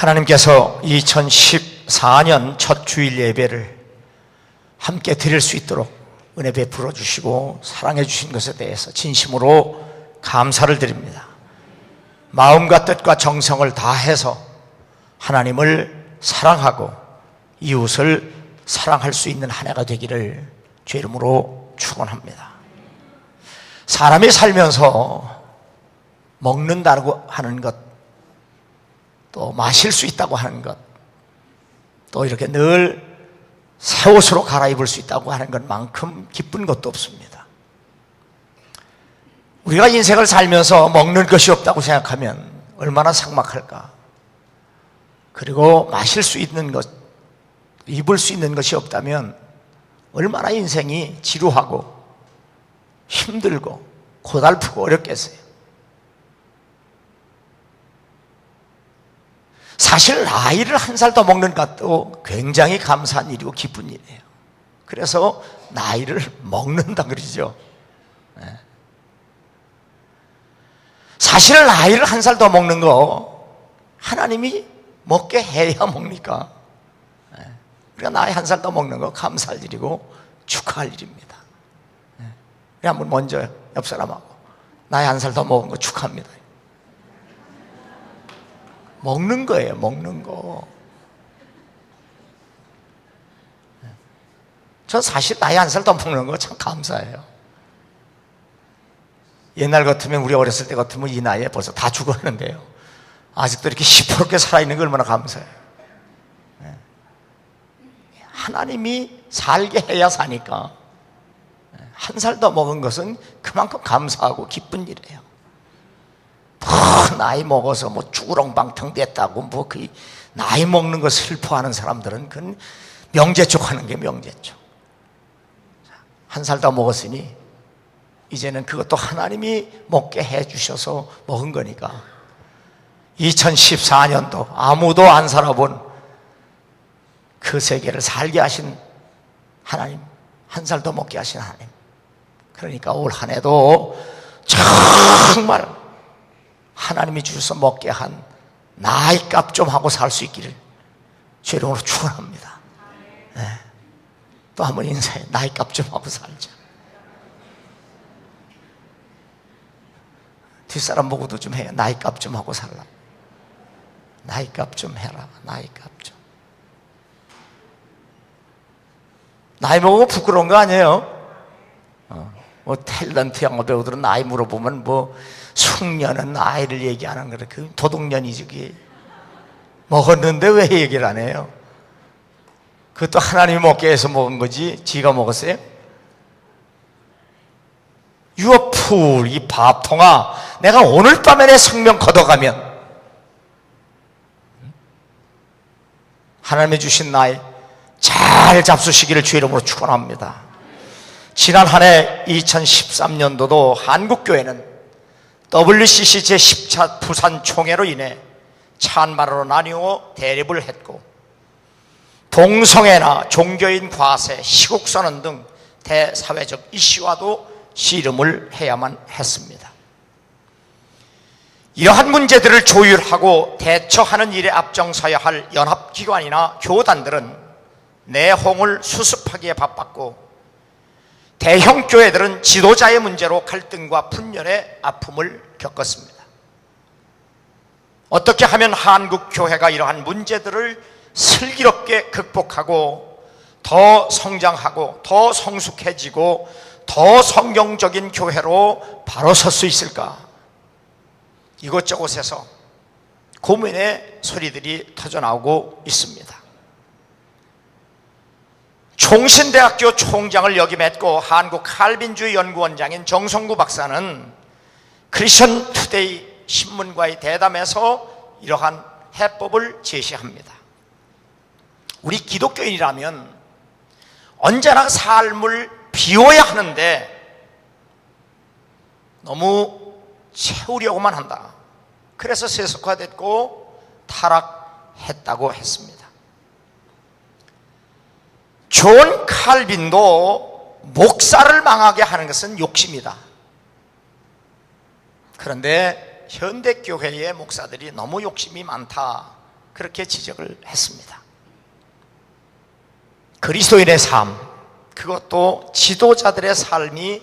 하나님께서 2014년 첫 주일 예배를 함께 드릴 수 있도록 은혜 베풀어 주시고 사랑해 주신 것에 대해서 진심으로 감사를 드립니다. 마음과 뜻과 정성을 다해서 하나님을 사랑하고 이웃을 사랑할 수 있는 한 해가 되기를 주의 이름으로 축원합니다. 사람이 살면서 먹는다고 하는 것, 또 마실 수 있다고 하는 것, 또 이렇게 늘 새 옷으로 갈아입을 수 있다고 하는 것만큼 기쁜 것도 없습니다. 우리가 인생을 살면서 먹는 것이 없다고 생각하면 얼마나 삭막할까. 그리고 마실 수 있는 것, 입을 수 있는 것이 없다면 얼마나 인생이 지루하고 힘들고 고달프고 어렵겠어요. 사실 나이를 한 살 더 먹는 것도 굉장히 감사한 일이고 기쁜 일이에요. 그래서 나이를 먹는다 그러죠. 사실 나이를 한 살 더 먹는 거 하나님이 먹게 해야 먹니까. 우리가 나이 한 살 더 먹는 거 감사할 일이고 축하할 일입니다. 우리 한번 먼저 옆 사람하고 나이 한 살 더 먹은 거 축하합니다. 먹는 거예요, 먹는 거. 저 사실 나이 한 살 더 먹는 거 참 감사해요. 옛날 같으면, 우리 어렸을 때 같으면 이 나이에 벌써 다 죽었는데요, 아직도 이렇게 시퍼렇게 살아있는 거 얼마나 감사해요. 하나님이 살게 해야 사니까 한 살 더 먹은 것은 그만큼 감사하고 기쁜 일이에요. 나이 먹어서 뭐 쭈렁방탕 됐다고 뭐 그 나이 먹는 거 슬퍼하는 사람들은 그건 명제쪽 하는 게 명제쪽. 한 살 더 먹었으니 이제는 그것도 하나님이 먹게 해 주셔서 먹은 거니까 2014년도 아무도 안 살아본 그 세계를 살게 하신 하나님, 한 살 더 먹게 하신 하나님, 그러니까 올 한 해도 정말 하나님이 주셔서 먹게 한 나이값 좀 하고 살 수 있기를 주의 이름으로 축원합니다. 네. 또 한번 인사해. 나이값 좀 하고 살자. 뒷사람 보고도 좀 해요. 나이값 좀 하고 살라. 나이값 좀 해라. 나이값 좀. 나이 먹으면 부끄러운 거 아니에요? 뭐 탤런트 영화 배우들은 나이 물어보면 뭐 숙녀는 나이를 얘기 안 하는 거래. 그 도둑년이지. 그게 먹었는데 왜 얘기를 안 해요? 그것도 하나님이 먹게 해서 먹은 거지 지가 먹었어요? You are fool, 이 밥통아. 내가 오늘 밤에 내 생명 걷어가면 하나님이 주신 나이 잘 잡수시기를 주의 이름으로 축원합니다. 지난 한 해 2013년도도 한국교회는 WCC 제10차 부산 총회로 인해 찬반으로 나뉘어 대립을 했고, 동성애나 종교인 과세, 시국선언 등 대사회적 이슈와도 씨름을 해야만 했습니다. 이러한 문제들을 조율하고 대처하는 일에 앞장서야 할 연합기관이나 교단들은 내홍을 수습하기에 바빴고, 대형 교회들은 지도자의 문제로 갈등과 분열의 아픔을 겪었습니다. 어떻게 하면 한국 교회가 이러한 문제들을 슬기롭게 극복하고 더 성장하고 더 성숙해지고 더 성경적인 교회로 바로 설 수 있을까? 이곳저곳에서 고민의 소리들이 터져나오고 있습니다. 총신대학교 총장을 역임했고 한국 칼빈주의 연구원장인 정성구 박사는 크리스천 투데이 신문과의 대담에서 이러한 해법을 제시합니다. 우리 기독교인이라면 언제나 삶을 비워야 하는데 너무 채우려고만 한다. 그래서 세속화됐고 타락했다고 했습니다. 존 칼빈도 목사를 망하게 하는 것은 욕심이다. 그런데 현대교회의 목사들이 너무 욕심이 많다. 그렇게 지적을 했습니다. 그리스도인의 삶, 그것도 지도자들의 삶이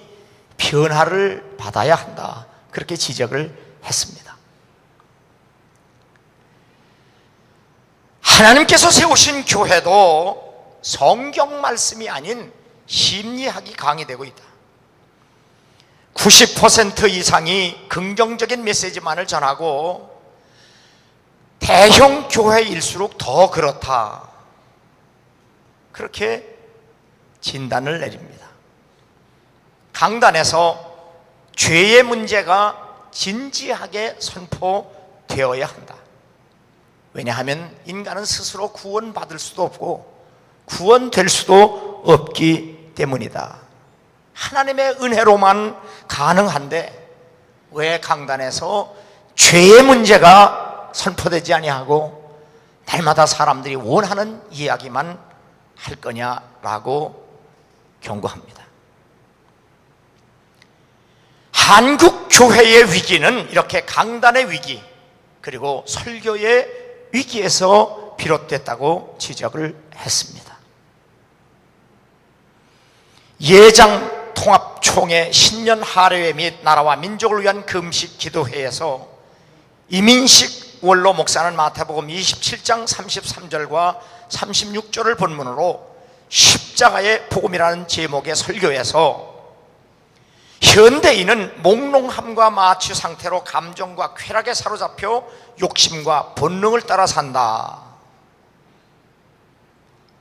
변화를 받아야 한다, 그렇게 지적을 했습니다. 하나님께서 세우신 교회도 성경 말씀이 아닌 심리학이 강의되고 있다. 90% 이상이 긍정적인 메시지만을 전하고 대형 교회일수록 더 그렇다, 그렇게 진단을 내립니다. 강단에서 죄의 문제가 진지하게 선포되어야 한다. 왜냐하면 인간은 스스로 구원받을 수도 없고 구원될 수도 없기 때문이다. 하나님의 은혜로만 가능한데 왜 강단에서 죄의 문제가 선포되지 아니하고 날마다 사람들이 원하는 이야기만 할 거냐라고 경고합니다. 한국 교회의 위기는 이렇게 강단의 위기 그리고 설교의 위기에서 비롯됐다고 지적을 했습니다. 예장 통합총회 신년 하례회 및 나라와 민족을 위한 금식 기도회에서 이민식 원로 목사는 마태복음 27장 33절과 36절을 본문으로 십자가의 복음이라는 제목의 설교에서 현대인은 몽롱함과 마취 상태로 감정과 쾌락에 사로잡혀 욕심과 본능을 따라 산다.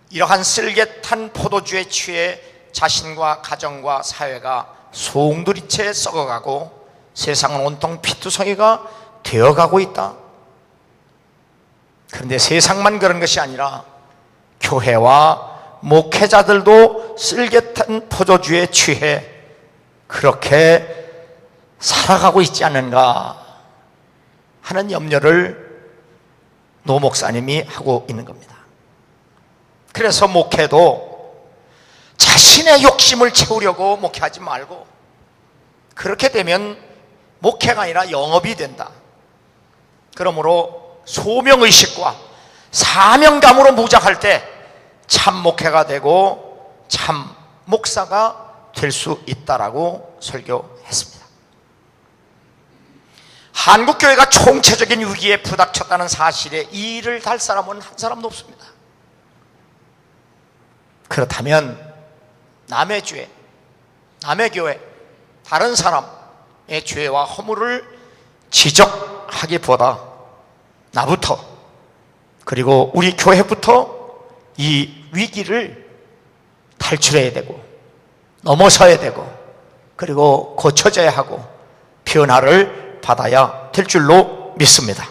이러한 쓸개탄 포도주에 취해 자신과 가정과 사회가 송두리째 썩어가고 세상은 온통 피투성이가 되어가고 있다. 그런데 세상만 그런 것이 아니라 교회와 목회자들도 쓸개탄 포도주에 취해 그렇게 살아가고 있지 않는가 하는 염려를 노 목사님이 하고 있는 겁니다. 그래서 목회도 자신의 욕심을 채우려고 목회하지 말고, 그렇게 되면 목회가 아니라 영업이 된다. 그러므로 소명의식과 사명감으로 무장할 때 참 목회가 되고 참 목사가 될 수 있다라고 설교했습니다. 한국교회가 총체적인 위기에 부닥쳤다는 사실에 이의를 달 사람은 한 사람도 없습니다. 그렇다면 남의 죄, 남의 교회, 다른 사람의 죄와 허물을 지적하기보다 나부터, 그리고 우리 교회부터 이 위기를 탈출해야 되고 넘어서야 되고 그리고 고쳐져야 하고 변화를 받아야 될 줄로 믿습니다.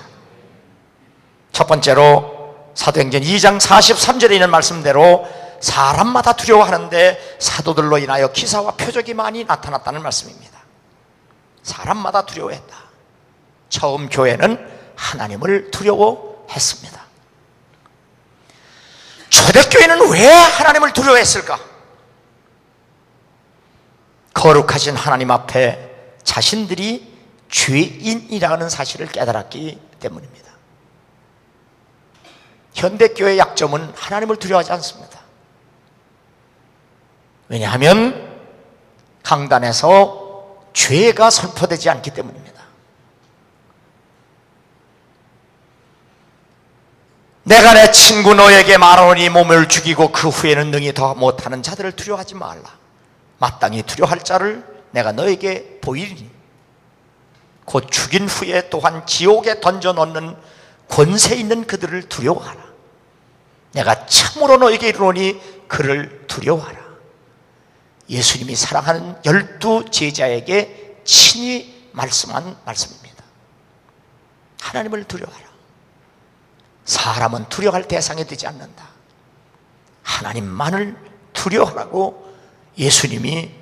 첫 번째로 사도행전 2장 43절에 있는 말씀대로 사람마다 두려워하는데 사도들로 인하여 기사와 표적이 많이 나타났다는 말씀입니다. 사람마다 두려워했다. 처음 교회는 하나님을 두려워했습니다. 초대교회는 왜 하나님을 두려워했을까? 거룩하신 하나님 앞에 자신들이 죄인이라는 사실을 깨달았기 때문입니다. 현대교회의 약점은 하나님을 두려워하지 않습니다. 왜냐하면 강단에서 죄가 선포되지 않기 때문입니다. 내가 내 친구 너에게 말하노니 몸을 죽이고 그 후에는 능히 더 못하는 자들을 두려워하지 말라. 마땅히 두려워할 자를 내가 너에게 보이리니 곧 죽인 후에 또한 지옥에 던져넣는 권세 있는 그들을 두려워하라. 내가 참으로 너에게 이르노니 그를 두려워하라. 예수님이 사랑하는 12 제자에게 친히 말씀한 말씀입니다. 하나님을 두려워하라. 사람은 두려워할 대상이 되지 않는다. 하나님만을 두려워하라고 예수님이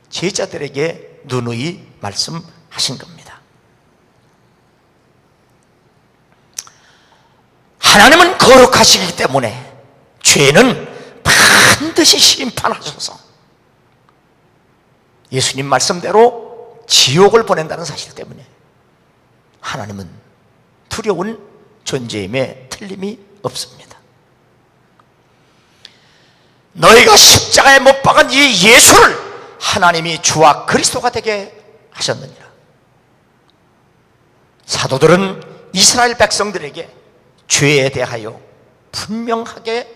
제자들에게 누누이 말씀하신 겁니다. 하나님은 거룩하시기 때문에 죄는 반드시 심판하셔서 예수님 말씀대로 지옥을 보낸다는 사실 때문에 하나님은 두려운 존재임에 틀림이 없습니다. 너희가 십자가에 못 박은 이 예수를 하나님이 주와 그리스도가 되게 하셨느니라. 사도들은 이스라엘 백성들에게 죄에 대하여 분명하게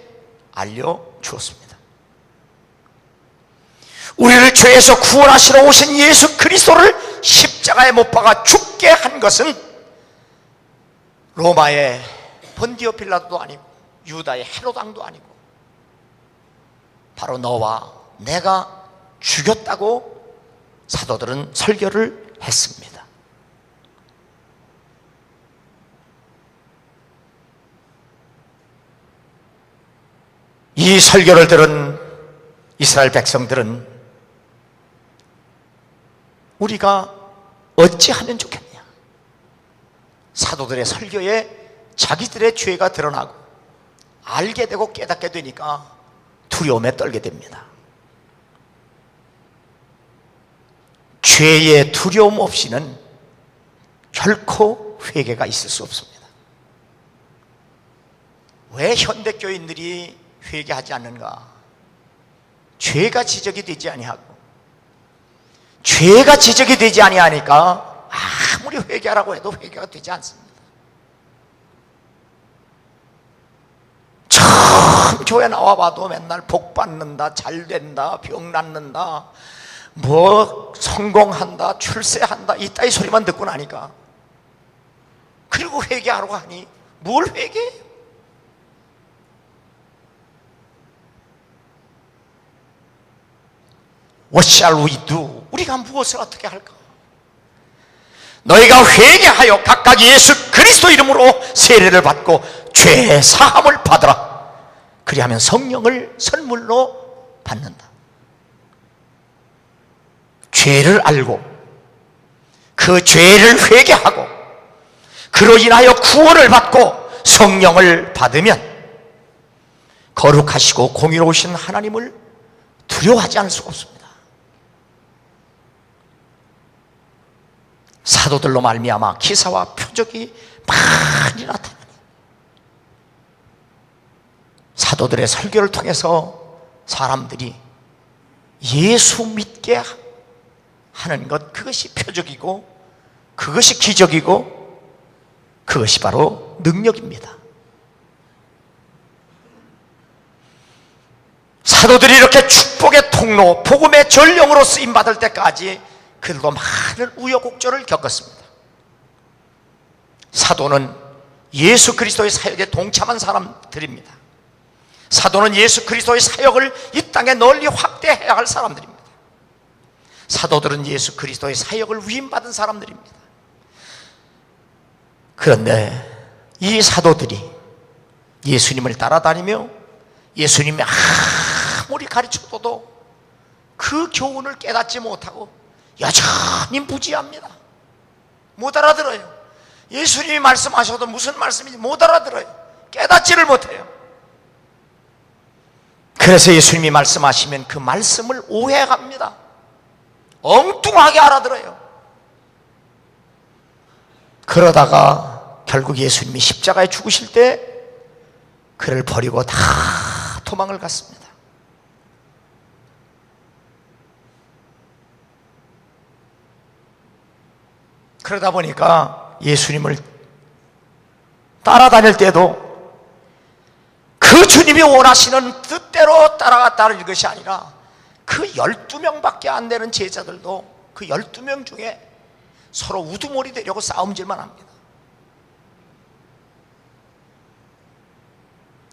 알려주었습니다. 우리를 죄에서 구원하시러 오신 예수 그리스도를 십자가에 못 박아 죽게 한 것은 로마의 본디오 빌라도도 아니고 유다의 헤롯 왕도 아니고 바로 너와 내가 죽였다고 사도들은 설교를 했습니다. 이 설교를 들은 이스라엘 백성들은 우리가 어찌하면 좋겠냐? 사도들의 설교에 자기들의 죄가 드러나고 알게 되고 깨닫게 되니까 두려움에 떨게 됩니다. 죄의 두려움 없이는 결코 회개가 있을 수 없습니다. 왜 현대교인들이 회개하지 않는가? 죄가 지적이 되지 아니하고 죄가 지적이 되지 아니하니까 아무리 회개하라고 해도 회개가 되지 않습니다. 처음 교회 나와봐도 맨날 복 받는다, 잘 된다, 병 낫는다, 뭐 성공한다, 출세한다 이따위 소리만 듣고 나니까 그리고 회개하라고 하니 뭘 회개해요? What shall we do? 우리가 무엇을 어떻게 할까? 너희가 회개하여 각각 예수 그리스도 이름으로 세례를 받고 죄 사함을 받으라. 그리하면 성령을 선물로 받는다. 죄를 알고 그 죄를 회개하고 그로 인하여 구원을 받고 성령을 받으면 거룩하시고 공의로우신 하나님을 두려워하지 않을 수가 없습니다. 사도들로 말미암아 기사와 표적이 많이 나타나니 사도들의 설교를 통해서 사람들이 예수 믿게 하는 것, 그것이 표적이고 그것이 기적이고 그것이 바로 능력입니다. 사도들이 이렇게 축복의 통로, 복음의 전령으로 쓰임받을 때까지 그들도 많은 우여곡절을 겪었습니다. 사도는 예수 그리스도의 사역에 동참한 사람들입니다. 사도는 예수 그리스도의 사역을 이 땅에 널리 확대해야 할 사람들입니다. 사도들은 예수 그리스도의 사역을 위임받은 사람들입니다. 그런데 이 사도들이 예수님을 따라다니며 예수님이 아무리 가르쳐도 그 교훈을 깨닫지 못하고 여전히 무지합니다. 못 알아들어요. 예수님이 말씀하셔도 무슨 말씀인지 못 알아들어요. 깨닫지를 못해요. 그래서 예수님이 말씀하시면 그 말씀을 오해합니다. 엉뚱하게 알아들어요. 그러다가 결국 예수님이 십자가에 죽으실 때 그를 버리고 다 도망을 갔습니다. 그러다 보니까 예수님을 따라다닐 때도 그 주님이 원하시는 뜻대로 따라갔다는 것이 아니라 그 12명밖에 안 되는 제자들도 그 12명 중에 서로 우두머리 되려고 싸움질만 합니다.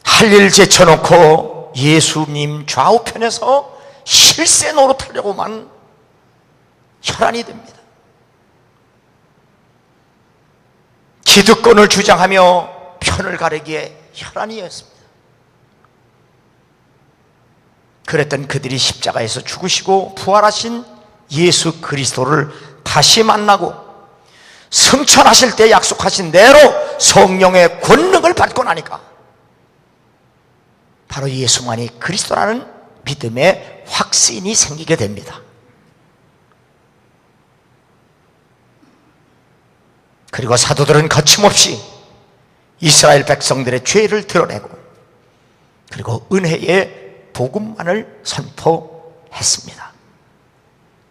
할 일 제쳐놓고 예수님 좌우편에서 실세 노릇하려고만 혈안이 됩니다. 기득권을 주장하며 편을 가르기에 혈안이었습니다. 그랬던 그들이 십자가에서 죽으시고 부활하신 예수 그리스도를 다시 만나고 승천하실 때 약속하신 대로 성령의 권능을 받고 나니까 바로 예수만이 그리스도라는 믿음의 확신이 생기게 됩니다. 그리고 사도들은 거침없이 이스라엘 백성들의 죄를 드러내고 그리고 은혜의 복음만을 선포했습니다.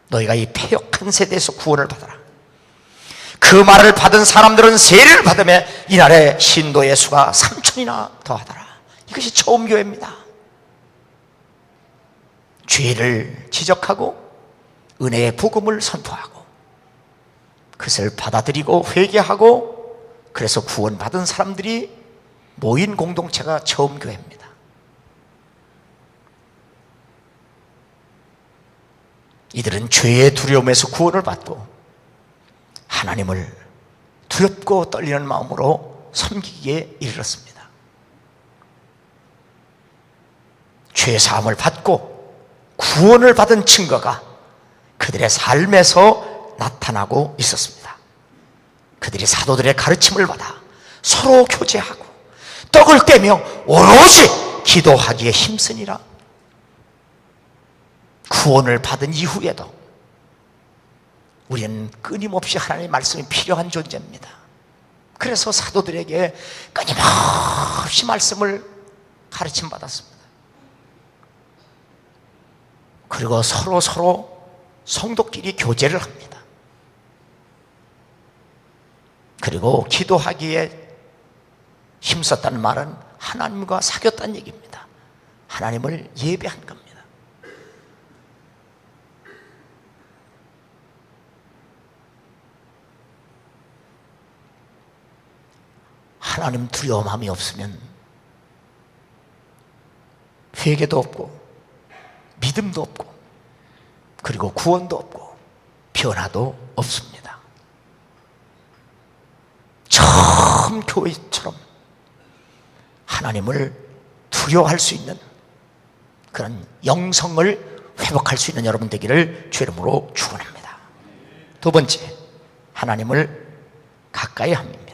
너희가 이 패역한 세대에서 구원을 받아라. 그 말을 받은 사람들은 세례를 받으며 이날에 신도의 수가 3천이나 더하더라. 이것이 처음 교회입니다. 죄를 지적하고 은혜의 복음을 선포하고 그것을 받아들이고 회개하고 그래서 구원받은 사람들이 모인 공동체가 처음 교회입니다. 이들은 죄의 두려움에서 구원을 받고 하나님을 두렵고 떨리는 마음으로 섬기기에 이르렀습니다. 죄 사함을 받고 구원을 받은 증거가 그들의 삶에서 나타나고 있었습니다. 그들이 사도들의 가르침을 받아 서로 교제하고 떡을 떼며 오로지 기도하기에 힘쓰니라. 구원을 받은 이후에도 우리는 끊임없이 하나님의 말씀이 필요한 존재입니다. 그래서 사도들에게 끊임없이 말씀을 가르침 받았습니다. 그리고 서로 성도끼리 교제를 합니다. 그리고 기도하기에 힘썼다는 말은 하나님과 사귀었다는 얘기입니다. 하나님을 예배한 겁니다. 하나님 두려움함이 없으면 회개도 없고 믿음도 없고 그리고 구원도 없고 변화도 없습니다. 처음 교회처럼 하나님을 두려워할 수 있는 그런 영성을 회복할 수 있는 여러분 되기를 주의 이름으로 축원합니다. 두 번째, 하나님을 가까이 합니다.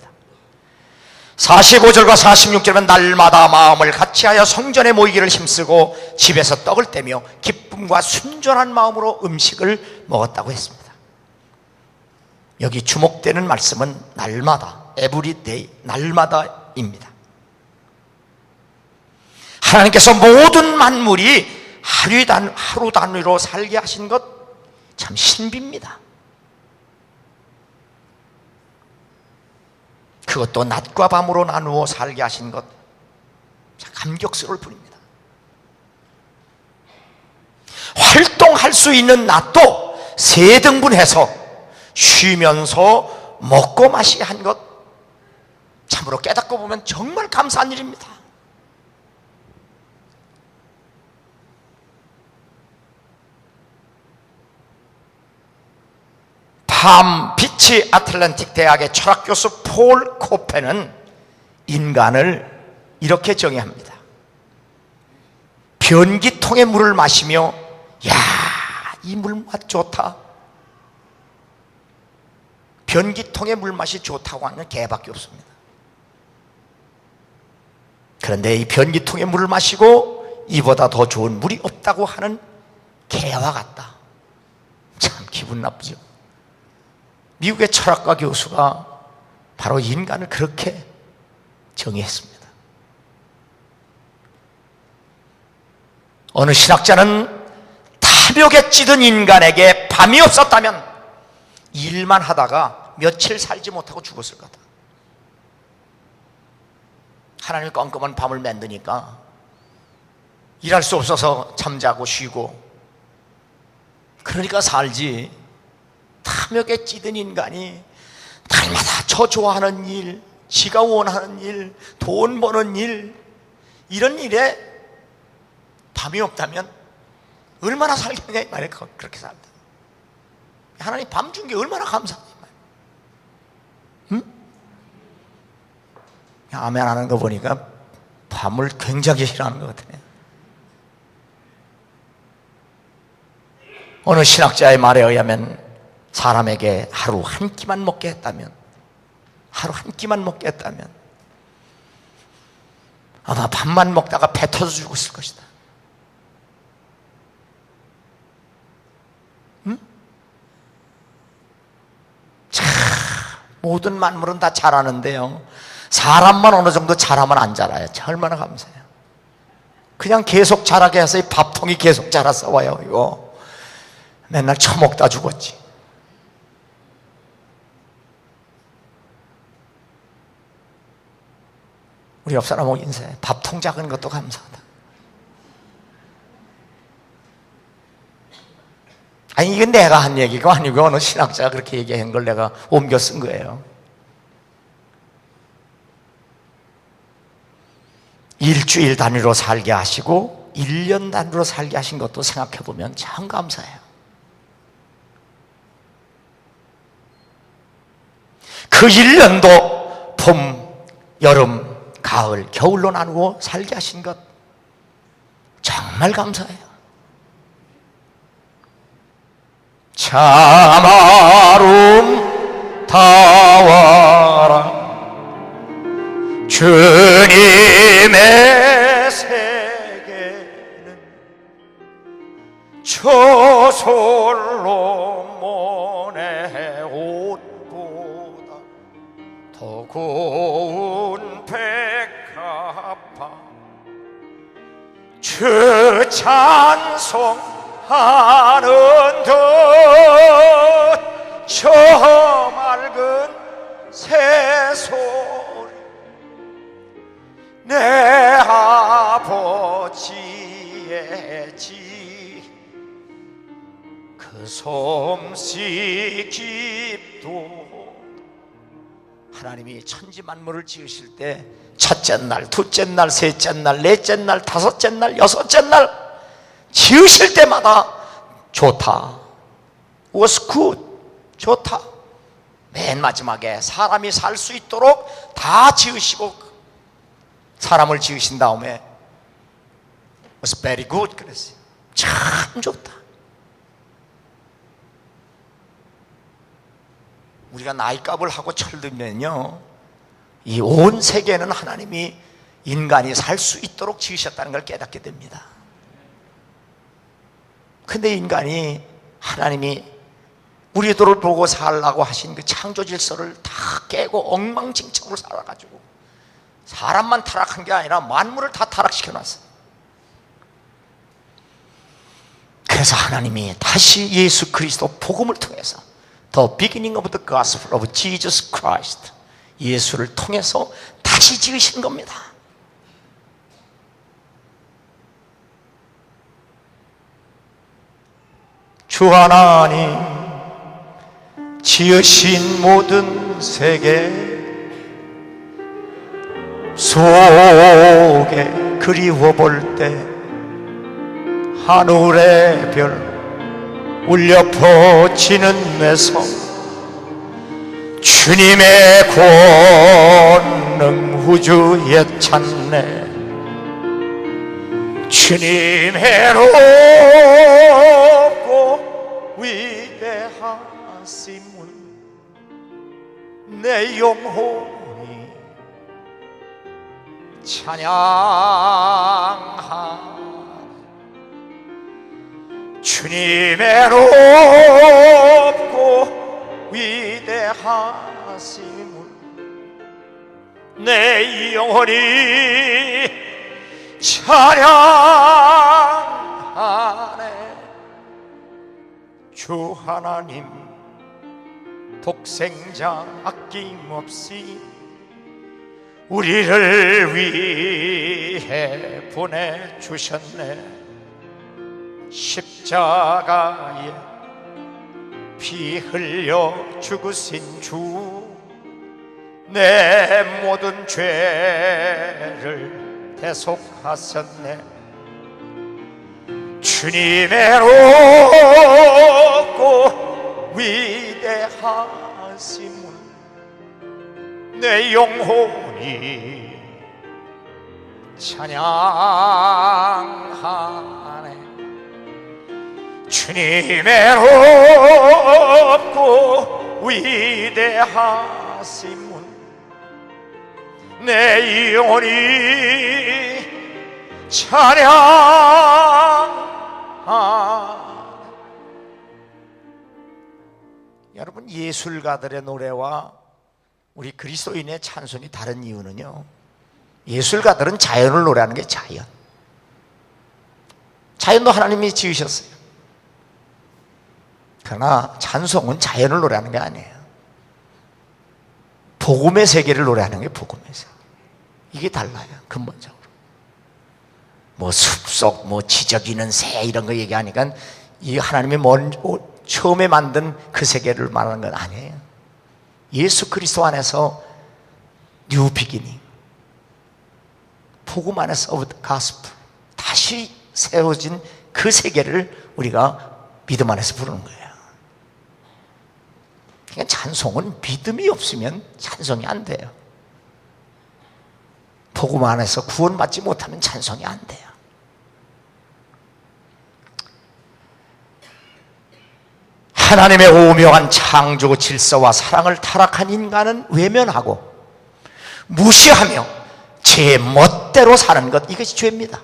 45절과 46절은 날마다 마음을 같이하여 성전에 모이기를 힘쓰고 집에서 떡을 떼며 기쁨과 순전한 마음으로 음식을 먹었다고 했습니다. 여기 주목되는 말씀은 날마다, everyday, 날마다입니다. 하나님께서 모든 만물이 하루 단위로 살게 하신 것 참 신비입니다. 그것도 낮과 밤으로 나누어 살게 하신 것 감격스러울 뿐입니다. 활동할 수 있는 낮도 세 등분해서 쉬면서 먹고 마시게 한 것 참으로 깨닫고 보면 정말 감사한 일입니다. 밤 비치 아틀랜틱 대학의 철학 교수 폴 코페는 인간을 이렇게 정의합니다. 변기통의 물을 마시며 야, 이 물맛 좋다. 변기통의 물맛이 좋다고 하는 개밖에 없습니다. 그런데 이 변기통의 물을 마시고 이보다 더 좋은 물이 없다고 하는 개와 같다. 참 기분 나쁘죠. 미국의 철학과 교수가 바로 인간을 그렇게 정의했습니다. 어느 신학자는 탐욕에 찌든 인간에게 밤이 없었다면 일만 하다가 며칠 살지 못하고 죽었을 거다. 하나님이 껌껌한 밤을 만드니까 일할 수 없어서 잠자고 쉬고 그러니까 살지. 탐욕에 찌든 인간이 날마다 저 좋아하는 일, 지가 원하는 일, 돈 버는 일, 이런 일에 밤이 없다면 얼마나 살겠냐 이 말이에요. 그렇게 살다. 하나님 밤 준 게 얼마나 감사하냐 이 말. 응? 아멘 하는 거 보니까 밤을 굉장히 싫어하는 것 같아요. 어느 신학자의 말에 의하면 사람에게 하루 한 끼만 먹게 했다면 아마 밥만 먹다가 배 터져 죽었을 것이다. 응? 자, 모든 만물은 다 잘하는데요, 사람만 어느 정도 자라면 안 자라요. 얼마나 감사해요. 그냥 계속 자라게 해서 이 밥통이 계속 자라서 와요. 이거 맨날 처먹다 죽었지. 우리 옆 사람하고 인사해. 밥통 작은 것도 감사하다. 아니, 이건 내가 한 얘기가 아니고 어느 신학자가 그렇게 얘기한 걸 내가 옮겨 쓴 거예요. 일주일 단위로 살게 하시고 1년 단위로 살게 하신 것도 생각해 보면 참 감사해요. 그 1년도 봄, 여름, 가을, 겨울로 나누고 살게 하신 것 정말 감사해요. 참 아름다워라 주님의 세계는 저 솔로몬의 옷보다 더 고운 백합화 주 찬송하는 듯 저 맑은 새소리 내 아버지의 집 그 솜씨 깊도 하나님이 천지 만물을 지으실 때 첫째 날, 둘째 날, 셋째 날, 넷째 날, 다섯째 날, 여섯째 날 지으실 때마다 좋다. was good. 좋다. 맨 마지막에 사람이 살 수 있도록 다 지으시고 사람을 지으신 다음에 was very good 그랬어요. 참 좋다. 우리가 나이값을 하고 철들면요, 이 온 세계는 하나님이 인간이 살 수 있도록 지으셨다는 걸 깨닫게 됩니다. 근데 인간이 하나님이 우리들을 보고 살라고 하신 그 창조 질서를 다 깨고 엉망진창으로 살아가지고 사람만 타락한 게 아니라 만물을 다 타락시켜놨어요. 그래서 하나님이 다시 예수 그리스도 복음을 통해서 The beginning of the gospel of Jesus Christ, 예수를 통해서 다시 지으신 겁니다. 주 하나님 지으신 모든 세계 속에 그리워 볼 때 하늘의 별 울려 퍼지는 내 손 주님의 권능 우주에 찬네 주님의 높고 위대하심은 내 영혼이 찬양하 주님의 높고 위대하심을 내 영혼이 찬양하네. 주 하나님 독생자 아낌없이 우리를 위해 보내주셨네. 십자가에 피 흘려 죽으신 주 내 모든 죄를 대속하셨네. 주님의 높고 위대하심은 내 영혼이 찬양하네. 주님의 높고 위대하심은 내 영혼이 찬양하네. 여러분, 예술가들의 노래와 우리 그리스도인의 찬송이 다른 이유는요, 예술가들은 자연을 노래하는 게 자연. 자연도 하나님이 지으셨어요. 그러나 찬송은 자연을 노래하는 게 아니에요. 복음의 세계를 노래하는 게 복음의 세계. 이게 달라요, 근본적으로. 뭐 숲속, 뭐 지저귀는 새 이런 거 얘기하니까 이 하나님이 처음에 만든 그 세계를 말하는 건 아니에요. 예수 그리스도 안에서 뉴 비기닝, 복음 안에서 오브 가스플, 다시 세워진 그 세계를 우리가 믿음 안에서 부르는 거예요. 그러니까 찬송은 믿음이 없으면 찬송이 안 돼요. 복음 안에서 구원받지 못하면 찬송이 안 돼요. 하나님의 오묘한 창조 질서와 사랑을 타락한 인간은 외면하고 무시하며 제 멋대로 사는 것, 이것이 죄입니다.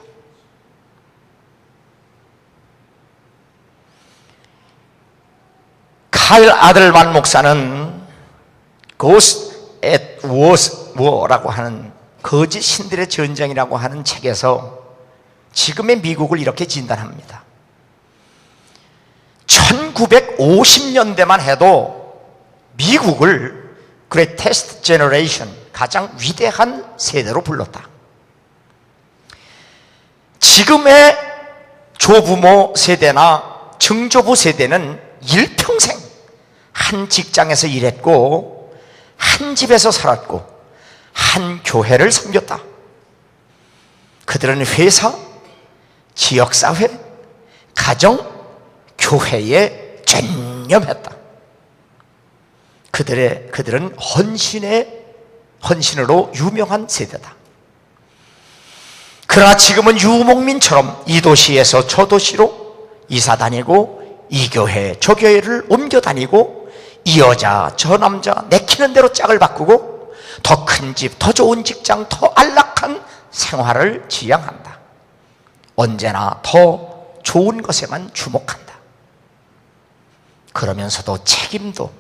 칼 아들만 목사는 Ghost at War라고 하는 거짓 신들의 전쟁이라고 하는 책에서 지금의 미국을 이렇게 진단합니다. 1950년대만 해도 미국을 Greatest Generation, 가장 위대한 세대로 불렀다. 지금의 조부모 세대나 증조부 세대는 일평생 한 직장에서 일했고 한 집에서 살았고 한 교회를 섬겼다. 그들은 회사, 지역사회, 가정, 교회에 전념했다. 그들은 헌신으로 유명한 세대다. 그러나 지금은 유목민처럼 이 도시에서 저 도시로 이사 다니고 이 교회 저 교회를 옮겨 다니고 이 여자 저 남자 내키는 대로 짝을 바꾸고 더 큰 집, 더 좋은 직장, 더 안락한 생활을 지향한다. 언제나 더 좋은 것에만 주목한다. 그러면서도 책임도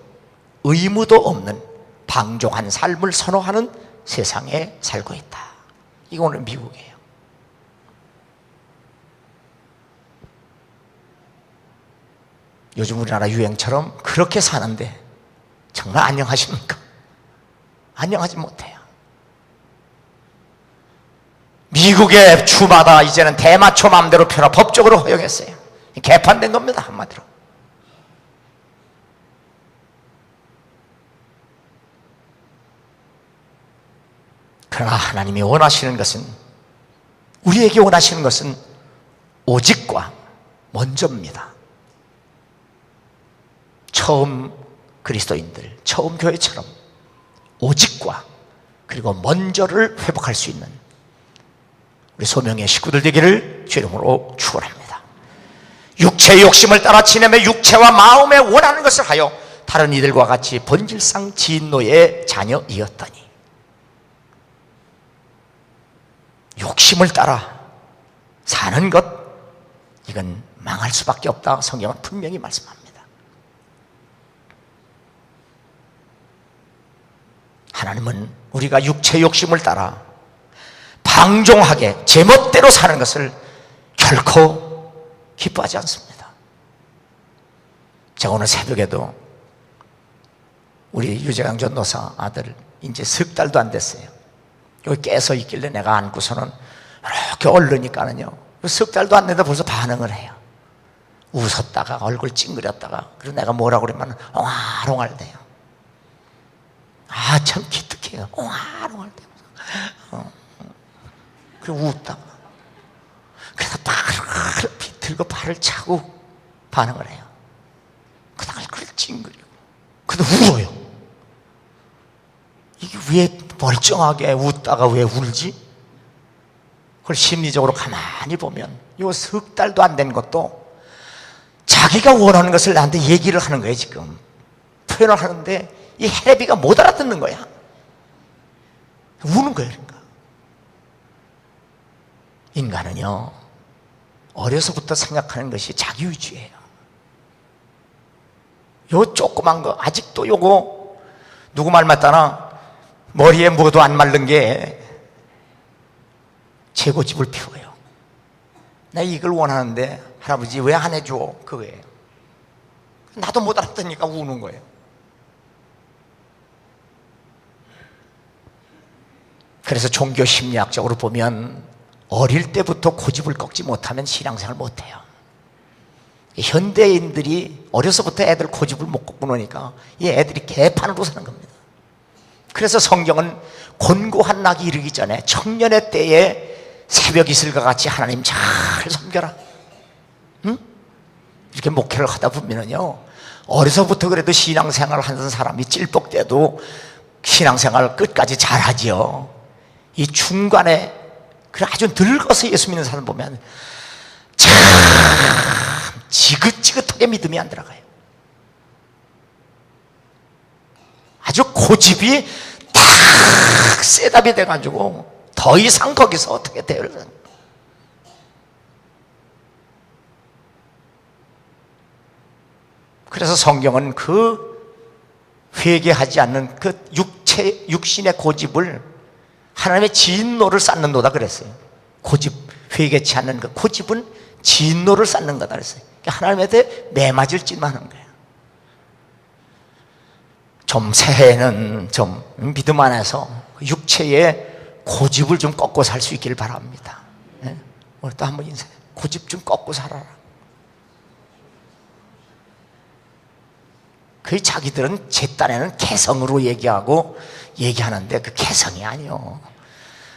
의무도 없는 방종한 삶을 선호하는 세상에 살고 있다. 이거 오늘 미국이에요. 요즘 우리나라 유행처럼 그렇게 사는데 정말 안녕하십니까? 안녕하지 못해요. 미국의 주마다 이제는 대마초 마음대로 펴라 법적으로 허용했어요. 개판된 겁니다, 한마디로. 그러나 하나님이 원하시는 것은, 우리에게 원하시는 것은 오직과 먼저입니다. 처음 그리스도인들, 처음 교회처럼 오직과 그리고 먼저를 회복할 수 있는 우리 소명의 식구들 되기를 주 이름으로 축원합니다. 육체의 욕심을 따라 지내며 육체와 마음에 원하는 것을 하여 다른 이들과 같이 본질상 진노의 자녀이었더니, 욕심을 따라 사는 것, 이건 망할 수밖에 없다. 성경은 분명히 말씀합니다. 하나님은 우리가 육체의 욕심을 따라 방종하게 제멋대로 사는 것을 결코 기뻐하지 않습니다. 제가 오늘 새벽에도 우리 유재강 전도사 아들 이제 석 달도 안 됐어요. 여기 깨서 있길래 내가 안고서는 이렇게 얼르니까는요, 석 달도 안 됐는데 벌써 반응을 해요. 웃었다가 얼굴 찡그렸다가, 그리고 내가 뭐라고 그러면 옹알옹알대요. 아, 참 기특해요. 옹알옹알대요. 그리고 웃다가, 그래서 발을 비틀고 발을 차고 반응을 해요. 그다가 얼굴 찡그리고, 그래도 울어요. 이게 왜 멀쩡하게 웃다가 왜 울지? 그걸 심리적으로 가만히 보면 요 석 달도 안 된 것도 자기가 원하는 것을 나한테 얘기를 하는 거예요. 지금 표현을 하는데 이 헤레비가 못 알아듣는 거야. 우는 거예요. 그러니까 인간은요, 어려서부터 생각하는 것이 자기위주예요. 요 조그만 거, 아직도 요거 누구 말 맞다나 머리에 뭐도 안 마른 게 제 고집을 피워요. 나 이걸 원하는데 할아버지 왜 안 해줘? 그거예요. 나도 못 알아듣으니까 우는 거예요. 그래서 종교 심리학적으로 보면 어릴 때부터 고집을 꺾지 못하면 신앙생활 못해요. 현대인들이 어려서부터 애들 고집을 못 꺾고 노니까 이 애들이 개판으로 사는 겁니다. 그래서 성경은 곤고한 낙이 이르기 전에 청년의 때에 새벽 이슬과 같이 하나님 잘 섬겨라, 응? 이렇게 목회를 하다 보면요, 어려서부터 그래도 신앙생활을 하는 사람이 찔뻑대도 신앙생활 끝까지 잘하지요. 이 중간에 아주 늙어서 예수 믿는 사람 보면 참 지긋지긋하게 믿음이 안 들어가요. 아주 고집이 딱 셋업이 돼가지고 더 이상 거기서 어떻게 대화를 하는 거예요. 그래서 성경은 그 회개하지 않는 그 육신의 고집을 하나님의 진노를 쌓는도다 그랬어요. 고집, 회개치 않는 그 고집은 진노를 쌓는 거다 그랬어요. 하나님에 대해 매맞을 짓만 하는 거예요. 좀 새해에는 좀 믿음 안에서 육체의 고집을 좀 꺾고 살 수 있기를 바랍니다. 네? 오늘 또 한번 인사해. 고집 좀 꺾고 살아라. 그 자기들은 제 딴에는 개성으로 얘기하는데 그 개성이 아니요.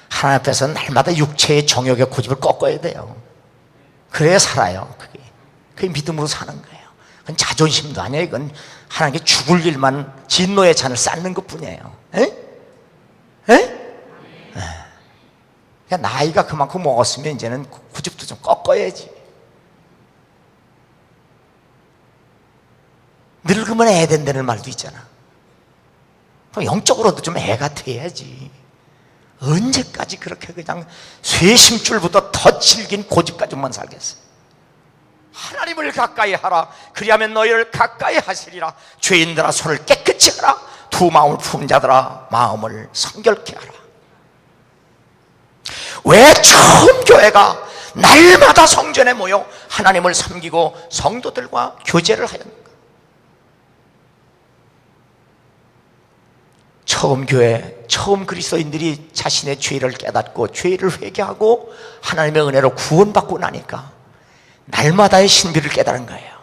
하나님 앞에서는 날마다 육체의 정욕의 고집을 꺾어야 돼요. 그래야 살아요. 그게 믿음으로 사는 거예요. 그건 자존심도 아니에요. 이건 하나님께 죽을 일만 진노의 잔을 쌓는 것 뿐이에요. 그러니까 나이가 그만큼 먹었으면 이제는 고집도 좀 꺾어야지. 늙으면 애 된다는 말도 있잖아. 그럼 영적으로도 좀 애가 돼야지. 언제까지 그렇게 그냥 쇠심줄보다 더 질긴 고집까지만 살겠어? 하나님을 가까이 하라. 그리하면 너희를 가까이 하시리라. 죄인들아 손을 깨끗이 하라. 두 마음을 품은 자들아 마음을 성결케 하라. 왜 처음 교회가 날마다 성전에 모여 하나님을 섬기고 성도들과 교제를 하였는가? 처음 교회, 처음 그리스도인들이 자신의 죄를 깨닫고 죄를 회개하고 하나님의 은혜로 구원받고 나니까 날마다의 신비를 깨달은 거예요.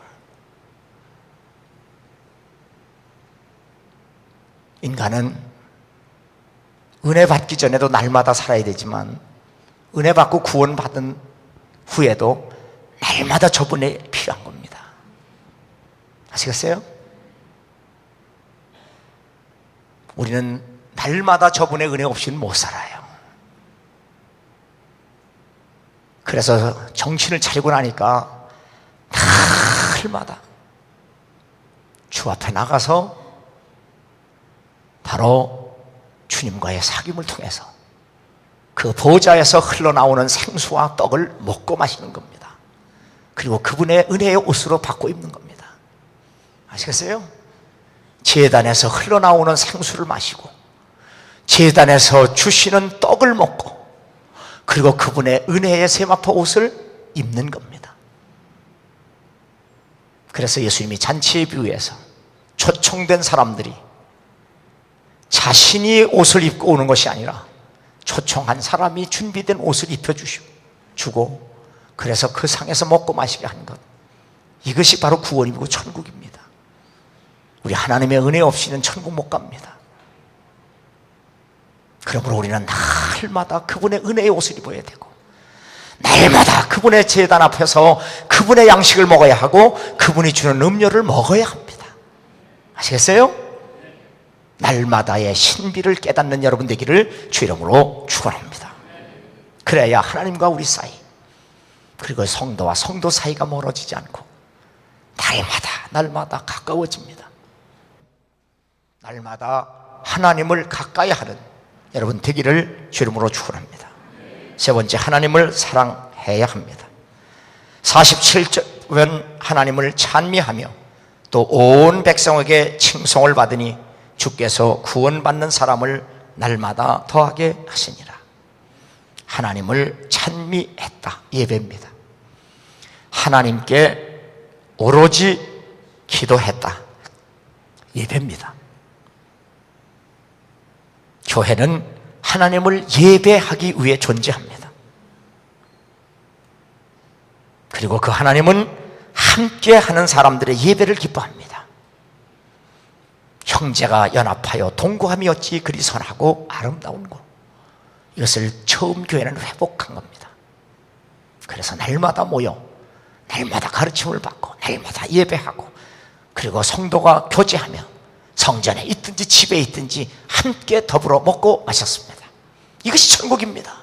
인간은 은혜 받기 전에도 날마다 살아야 되지만 은혜 받고 구원받은 후에도 날마다 저분이 필요한 겁니다. 아시겠어요? 우리는 날마다 저분의 은혜 없이는 못 살아요. 그래서 정신을 차리고 나니까 날마다 주 앞에 나가서 바로 주님과의 사귐을 통해서 그 보좌에서 흘러나오는 생수와 떡을 먹고 마시는 겁니다. 그리고 그분의 은혜의 옷으로 바꿔 입는 겁니다. 아시겠어요? 제단에서 흘러나오는 생수를 마시고 제단에서 주시는 떡을 먹고 그리고 그분의 은혜의 세마포 옷을 입는 겁니다. 그래서 예수님이 잔치의 비유에서 초청된 사람들이 자신이 옷을 입고 오는 것이 아니라 초청한 사람이 준비된 옷을 입혀주고 그래서 그 상에서 먹고 마시게 하는 것, 이것이 바로 구원이고 천국입니다. 우리 하나님의 은혜 없이는 천국 못 갑니다. 그러므로 우리는 날마다 그분의 은혜의 옷을 입어야 되고 날마다 그분의 제단 앞에서 그분의 양식을 먹어야 하고 그분이 주는 음료를 먹어야 합니다. 아시겠어요? 날마다의 신비를 깨닫는 여러분 되기를 주 이름으로 축원합니다. 그래야 하나님과 우리 사이 그리고 성도와 성도 사이가 멀어지지 않고 날마다 가까워집니다. 날마다 하나님을 가까이 하는 여러분 되기를 주 이름으로 축원합니다. 세 번째, 하나님을 사랑해야 합니다. 47절은 하나님을 찬미하며 또 온 백성에게 칭송을 받으니 주께서 구원받는 사람을 날마다 더하게 하시니라. 하나님을 찬미했다. 예배입니다. 하나님께 오로지 기도했다. 예배입니다. 교회는 하나님을 예배하기 위해 존재합니다. 그리고 그 하나님은 함께 하는 사람들의 예배를 기뻐합니다. 형제가 연합하여 동거함이 어찌 그리 선하고 아름다운고. 이것을 처음 교회는 회복한 겁니다. 그래서 날마다 모여 날마다 가르침을 받고 날마다 예배하고 그리고 성도가 교제하며 성전에 있든지 집에 있든지 함께 더불어 먹고 마셨습니다. 이것이 천국입니다.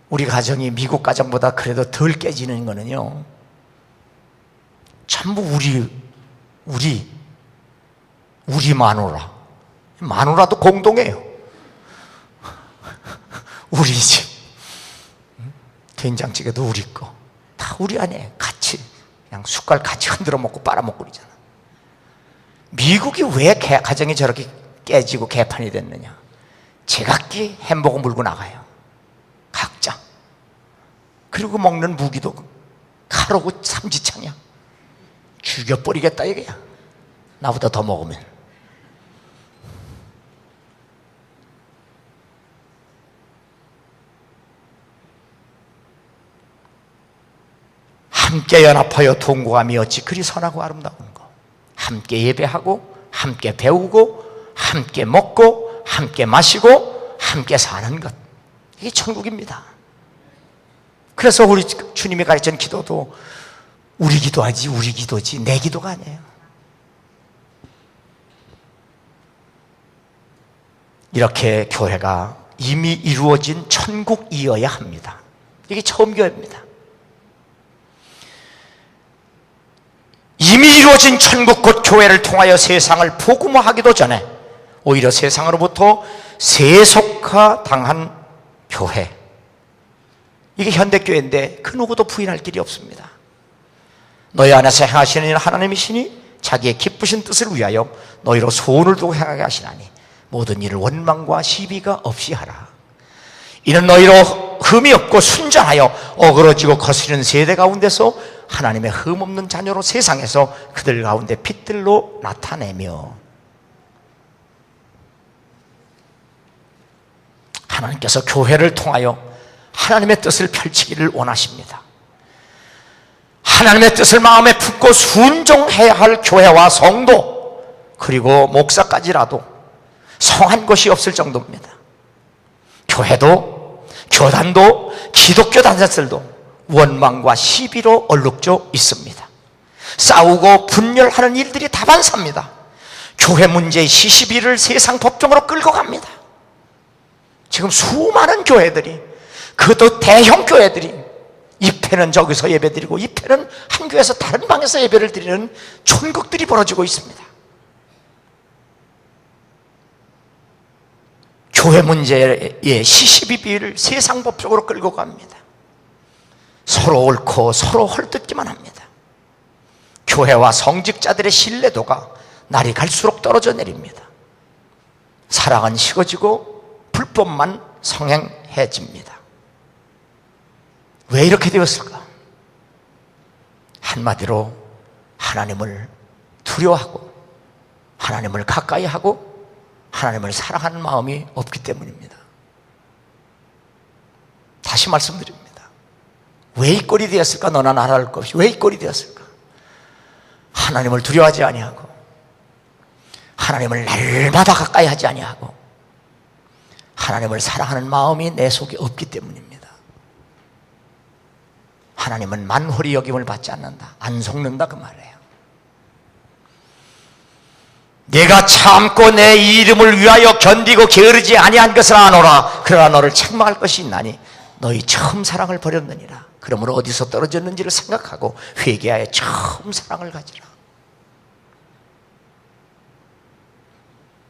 우리 가정이 미국 가정보다 그래도 덜 깨지는 거는요, 전부 우리 마누라도 공동해요. 우리 집 된장찌개도 우리 거, 다 우리 안에 같이 그냥 숟갈 같이 흔들어 먹고 빨아먹고 그러잖아. 미국이 왜 가정이 저렇게 깨지고 개판이 됐느냐? 제각기 햄버거 물고 나가요. 각자. 그리고 먹는 무기도 칼하고 삼지창이야. 죽여버리겠다 이거야. 나보다 더 먹으면. 함께 연합하여 동거함이 어찌 그리 선하고 아름다운 거. 함께 예배하고 함께 배우고 함께 먹고 함께 마시고 함께 사는 것. 이게 천국입니다. 그래서 우리 주님이 가르친 기도도 우리 기도하지 우리 기도지 내 기도가 아니에요. 이렇게 교회가 이미 이루어진 천국이어야 합니다. 이게 처음 교회입니다. 이미 이루어진 천국 곧 교회를 통하여 세상을 복음화하기도 전에 오히려 세상으로부터 세속화 당한 교회, 이게 현대교회인데 그 누구도 부인할 길이 없습니다. 너희 안에서 행하시는 일은 하나님이시니 자기의 기쁘신 뜻을 위하여 너희로 소원을 두고 행하게 하시나니 모든 일을 원망과 시비가 없이 하라. 이는 너희로 흠이 없고 순전하여 어그러지고 거스리는 세대 가운데서 하나님의 흠없는 자녀로 세상에서 그들 가운데 빛들로 나타내며. 하나님께서 교회를 통하여 하나님의 뜻을 펼치기를 원하십니다. 하나님의 뜻을 마음에 품고 순종해야 할 교회와 성도, 그리고 목사까지라도 성한 것이 없을 정도입니다. 교회도 교단도 기독교 단체들도 원망과 시비로 얼룩져 있습니다. 싸우고 분열하는 일들이 다반사입니다. 교회 문제의 시시비를 세상 법정으로 끌고 갑니다. 지금 수많은 교회들이, 그것도 대형 교회들이 이 패는 저기서 예배드리고 이 패는 한 교회에서 다른 방에서 예배를 드리는 촌극들이 벌어지고 있습니다. 교회 문제의 시시비비를 세상 법적으로 끌고 갑니다. 서로 옳고 서로 헐뜯기만 합니다. 교회와 성직자들의 신뢰도가 날이 갈수록 떨어져 내립니다. 사랑은 식어지고 불법만 성행해집니다. 왜 이렇게 되었을까? 한마디로 하나님을 두려워하고 하나님을 가까이 하고 하나님을 사랑하는 마음이 없기 때문입니다. 다시 말씀드립니다. 왜 이 꼴이 되었을까? 너나 나나 할 것 없이 왜 이 꼴이 되었을까? 하나님을 두려워하지 아니하고 하나님을 날마다 가까이 하지 아니하고 하나님을 사랑하는 마음이 내 속에 없기 때문입니다. 하나님은 만홀히 여김을 받지 않는다, 안 속는다, 그 말이에요. 내가 참고 내 이름을 위하여 견디고 게으르지 아니한 것을 아노라. 그러나 너를 책망할 것이 있나니 너희 처음 사랑을 버렸느니라. 그러므로 어디서 떨어졌는지를 생각하고 회개하여 처음 사랑을 가지라.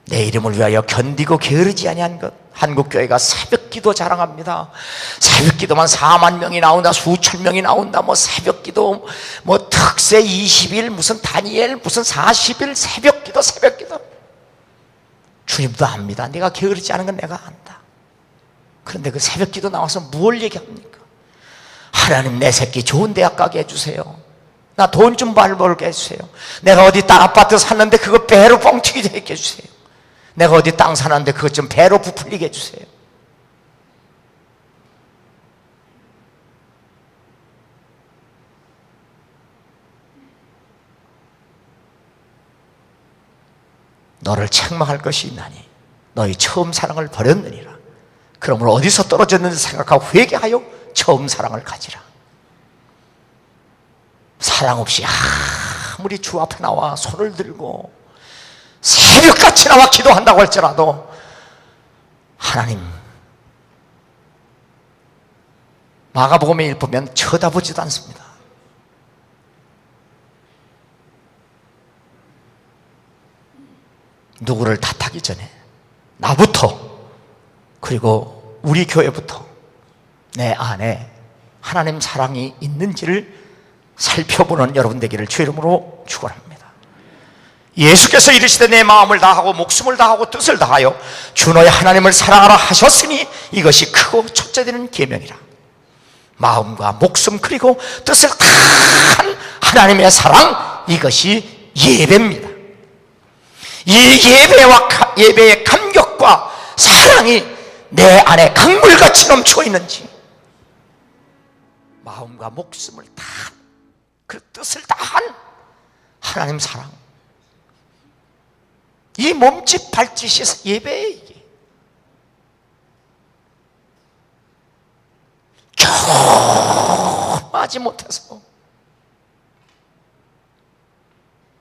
내 이름을 위하여 견디고 게으르지 아니한 것. 한국교회가 새벽기도 자랑합니다. 새벽기도만 4만 명이 나온다, 수천 명이 나온다, 뭐 새벽기도, 뭐 득세 20일, 무슨 다니엘, 무슨 40일, 새벽기도. 주님도 압니다. 내가 게으르지 않은 건 내가 안다. 그런데 그 새벽기도 나와서 뭘 얘기합니까? 하나님, 내 새끼 좋은 대학 가게 해주세요. 나 돈 좀 벌게 해주세요. 내가 어디 땅 아파트 샀는데 그거 배로 뻥튀기 되게 해주세요. 내가 어디 땅 사는데 그것 좀 배로 부풀리게 해주세요. 너를 책망할 것이 있나니 너희 처음 사랑을 버렸느니라. 그러므로 어디서 떨어졌는지 생각하고 회개하여 처음 사랑을 가지라. 사랑 없이 아무리 주 앞에 나와 손을 들고 새벽같이 나와 기도한다고 할지라도 하나님, 마가복음에 읽으면 쳐다보지도 않습니다. 누구를 탓하기 전에 나부터, 그리고 우리 교회부터 내 안에 하나님 사랑이 있는지를 살펴보는 여러분 되기를 주 이름으로 축원합니다. 예수께서 이르시되 내 마음을 다하고 목숨을 다하고 뜻을 다하여 주 너의 하나님을 사랑하라 하셨으니 이것이 크고 첫째 되는 계명이라. 마음과 목숨 그리고 뜻을 다한 하나님의 사랑, 이것이 예배입니다. 이 예배의 감격과 사랑이 내 안에 강물같이 넘치고 있는지, 마음과 목숨을 다한, 그 뜻을 다한 하나님 사랑, 이 몸짓 발짓이 예배예요. 이게 겨우 하지 못해서,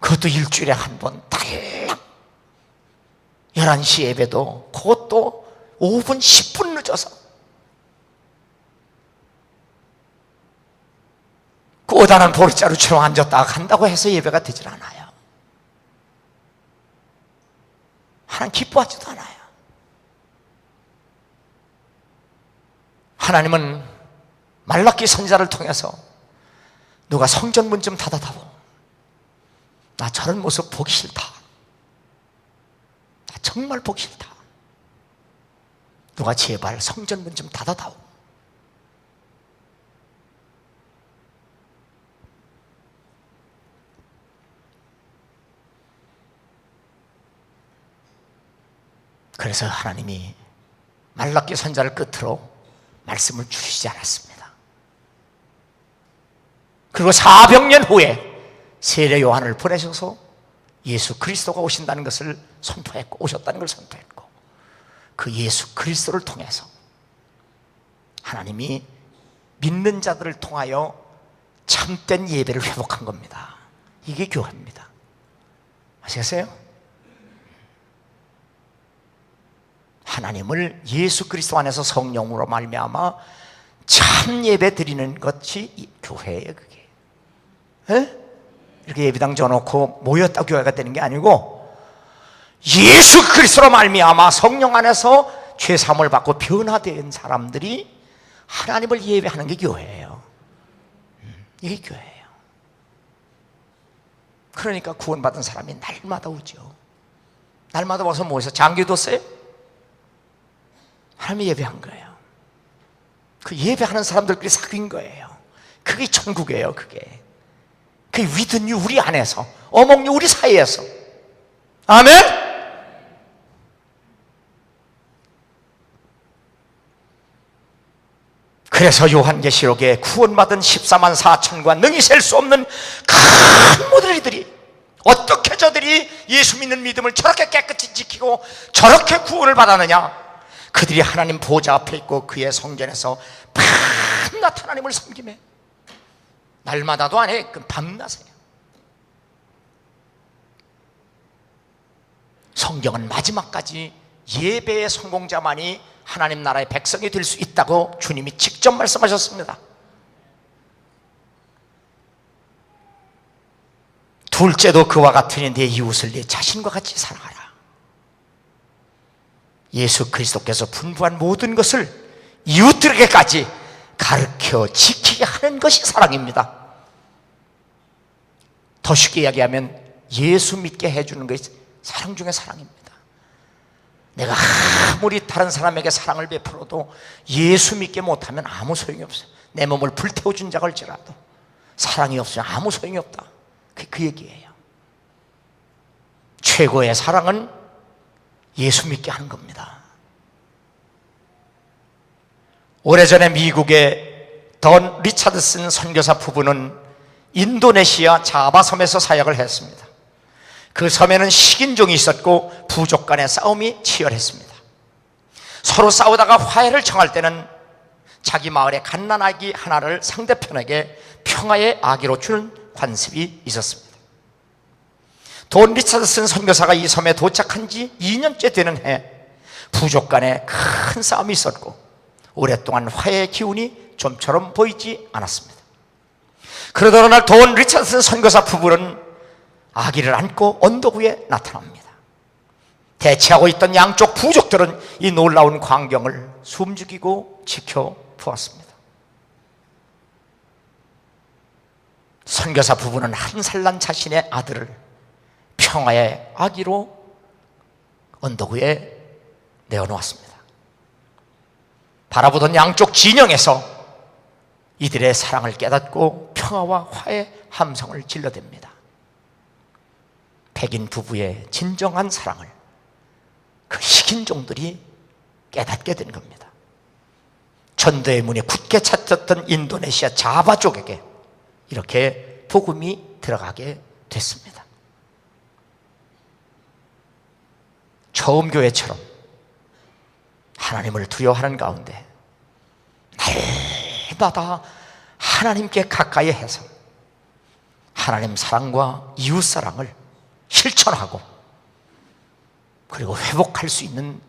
그것도 일주일에 한 번 달랑 11시 예배도 그것도 5분 10분 늦어서, 꼬다는 보리자루처럼 앉았다가 간다고 해서 예배가 되질 않아요. 하나님 기뻐하지도 않아요. 하나님은 말라기 선지자를 통해서 누가 성전문 좀 닫아다오, 나 저런 모습 보기 싫다, 나 정말 보기 싫다, 누가 제발 성전문 좀 닫아다오. 그래서 하나님이 말라기 선지자를 끝으로 말씀을 주시지 않았습니다. 그리고 400년 후에 세례 요한을 보내셔서 예수 그리스도가 오신다는 것을 선포했고, 오셨다는 걸 선포했고, 그 예수 그리스도를 통해서 하나님이 믿는 자들을 통하여 참된 예배를 회복한 겁니다. 이게 교회입니다. 아시겠어요? 하나님을 예수 그리스도 안에서 성령으로 말미암아 참 예배 드리는 것이 교회예요. 그게 이렇게 예배당 져놓고 모였다 교회가 되는 게 아니고, 예수 그리스도로 말미암아 성령 안에서 죄 사함을 받고 변화된 사람들이 하나님을 예배하는 게 교회예요. 이게 교회예요. 그러니까 구원받은 사람이 날마다 오죠. 날마다 와서 모여서 장기도어요? 하나님이 예배한 거예요. 그 예배하는 사람들끼리 사귄 거예요. 그게 천국이에요. 그게 위든유 우리 안에서, 어몽유 우리 사이에서. 아멘. 그래서 요한계시록에 구원받은 14만 4천과 능히 셀 수 없는 큰 모델들이, 어떻게 저들이 예수 믿는 믿음을 저렇게 깨끗이 지키고 저렇게 구원을 받았느냐. 그들이 하나님 보좌 앞에 있고 그의 성전에서 밤낮 하나님을 섬기며, 날마다도 안 해, 밤낮에. 성경은 마지막까지 예배의 성공자만이 하나님 나라의 백성이 될 수 있다고 주님이 직접 말씀하셨습니다. 둘째도 그와 같으니 내 이웃을 내 자신과 같이 사랑하라. 예수 그리스도께서 분부한 모든 것을 이웃들에게까지 가르쳐 지키게 하는 것이 사랑입니다. 더 쉽게 이야기하면 예수 믿게 해주는 것이 사랑 중에 사랑입니다. 내가 아무리 다른 사람에게 사랑을 베풀어도 예수 믿게 못하면 아무 소용이 없어요. 내 몸을 불태워준 자가 할지라도 사랑이 없으면 아무 소용이 없다. 그 얘기예요. 최고의 사랑은 예수 믿게 하는 겁니다. 오래전에 미국의 던 리차드슨 선교사 부부는 인도네시아 자바섬에서 사역을 했습니다. 그 섬에는 식인종이 있었고 부족 간의 싸움이 치열했습니다. 서로 싸우다가 화해를 청할 때는 자기 마을의 갓난아기 하나를 상대편에게 평화의 아기로 주는 관습이 있었습니다. 돈 리차드슨 선교사가 이 섬에 도착한 지 2년째 되는 해 부족 간에 큰 싸움이 있었고 오랫동안 화해의 기운이 좀처럼 보이지 않았습니다. 그러던 어느 날 돈 리차드슨 선교사 부부는 아기를 안고 언덕 위에 나타납니다. 대치하고 있던 양쪽 부족들은 이 놀라운 광경을 숨죽이고 지켜보았습니다. 선교사 부부는 한 살 난 자신의 아들을 평화의 아기로 언덕 위에 내어놓았습니다. 바라보던 양쪽 진영에서 이들의 사랑을 깨닫고 평화와 화해 함성을 질러댑니다. 백인 부부의 진정한 사랑을 그 식인종들이 깨닫게 된 겁니다. 전도의 문이 굳게 닫혔던 인도네시아 자바족에게 이렇게 복음이 들어가게 됐습니다. 처음 교회처럼 하나님을 두려워하는 가운데 날마다 하나님께 가까이 해서 하나님 사랑과 이웃 사랑을 실천하고 그리고 회복할 수 있는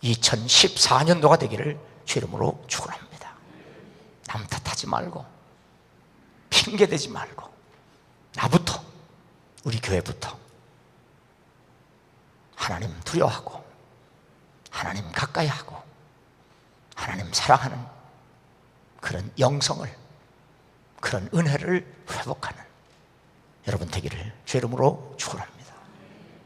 2014년도가 되기를 주 이름으로 축원합니다. 남 탓하지 말고 핑계대지 말고 나부터, 우리 교회부터 하나님 두려워하고 하나님 가까이 하고 하나님 사랑하는 그런 영성을, 그런 은혜를 회복하는 여러분 되기를 주 이름으로 축원합니다.